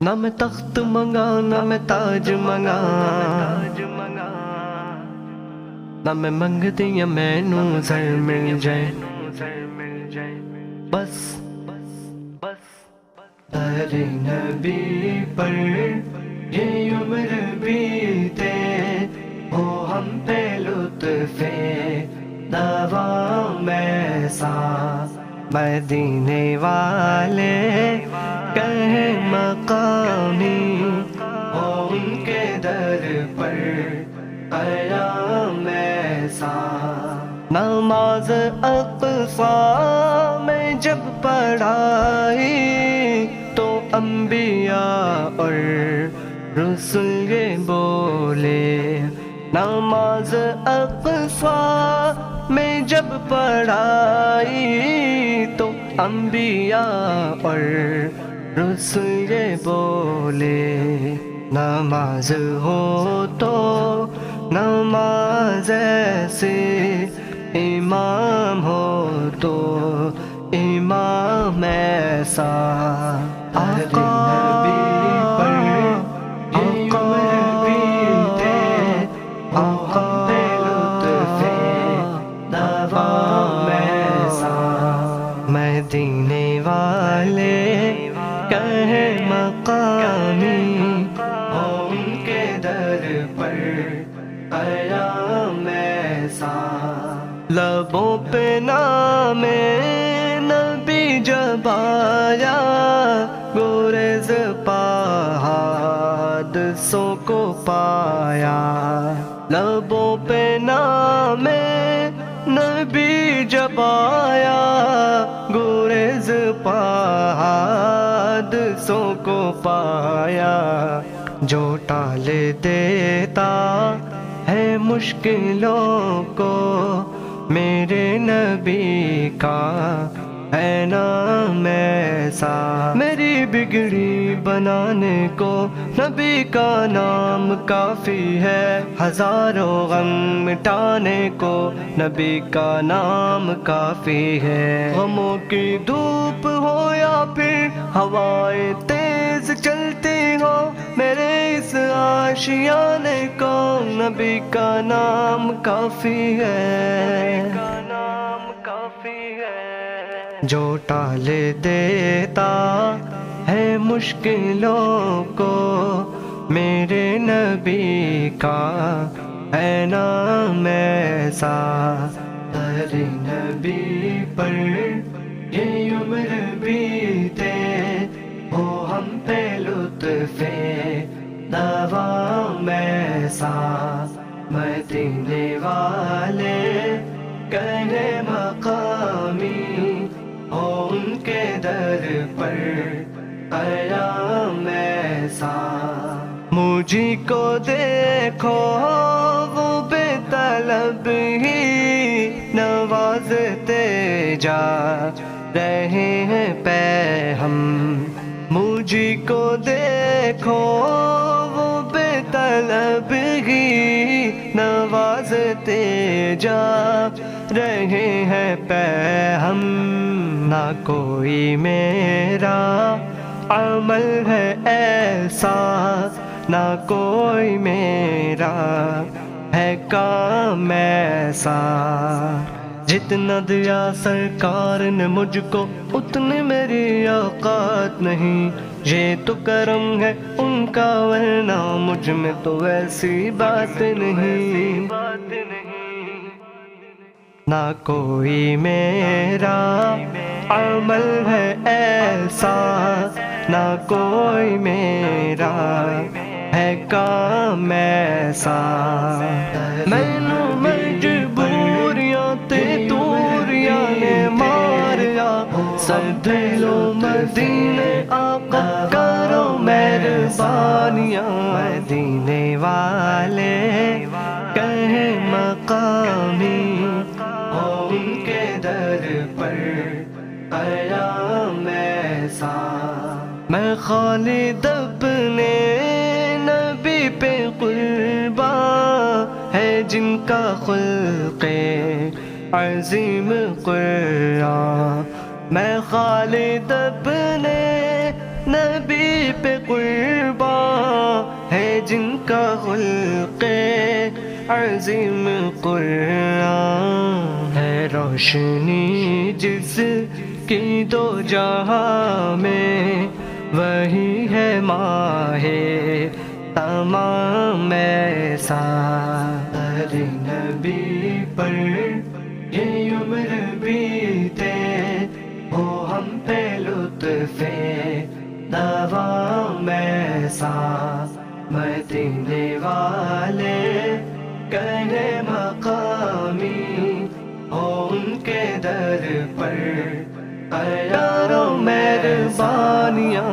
نہ میں تخت منگا نہ میں تاج منگا، نہ میں منگدی مینوں زر مل جائے، بس در نبی پر یہ عمر بیتے، ہو ہم پہ لطف دوام ایسا، مدینے والے کہیں مقامی، ہو ان کے در پر قیام ایسا۔ نماز اقصیٰ میں جب پڑھائی تو انبیاء اور رسل یہ بولے، نماز اقصیٰ میں جب پڑھائی تو انبیاء اور رسل یہ بولے، نماز ہو تو نماز ایسے، امام ہو تو امام ایسا، آقا پر یہ عمر بیتے، آقا پہ لطف دوام ایسا، مدینے والے کہیں مقامی، ہو ان کے در پر قیام ایسا۔ لبوں پہ نام نبی جب آیا، گریز حادثوں کو پایا، لبوں پہ نام نبی جب آیا، گریز حادثوں کو پایا، جو ٹال دیتا ہے مشکلوں کو، میرے نبی کا ہے نام ایسا، میری بگڑی بنانے کو نبی کا نام کافی ہے، ہزاروں غم مٹانے کو نبی کا نام کافی ہے، غموں کی دھوپ ہو یا پھر ہوائیں تیز چلتی ہو، میرے اس آشیانے کو نبی کا نام کافی ہے، جو ٹال دیتا ہے مشکلوں کو، میرے نبی کا ہے نام ایسا، در نبی پر یہ عمر بیتے، ہو ہم پہ لطف دوام ایسا، مدینے والے کہیں مقامی، ہو ان کے در پر قیام ایسا۔ مجھی کو دیکھو وہ بے طلب ہی نوازتے جا رہے ہیں پہ ہم، مجھی کو دیکھو وہ بے طلب ہی نوازتے جا رہے ہیں پہ ہم، نہ کوئی میرا عمل ہے ایسا، نہ کوئی میرا ہے کام ایسا، جتنا دیا سرکار نے مجھ کو اتنی میری اوقات نہیں، یہ تو کرم ہے ان کا ورنہ مجھ میں تو ایسی بات نہیں، نہ کوئی میرا عمل ہے ایسا، نہ کوئی میرا ہے کام ایسا، مینوں مجبوریاں تے توریاں نے ماریا، سد لو مدینے آقا کرو مہربانیاں، مدینے والے کہیں مقامی، ہو ان کے در پر قیام ایسا، میں خالد اپنے نبی پہ قرباں ہے، جن کا خلق عظیم قرآن، میں خالد اپنے نبی پہ قربان ہے جن کا خلق عظیم قرآن ہے، روشنی جس کی دو جہاں میں وہی ہے ماہ تمام ایسا۔ ہر نبی پر یہ عمر بیتے ہو ہم پہ لطف دوام ایسا، مدینے والے کہنے مقامی ہو ان کے در پر ہزاروں مہربانیاں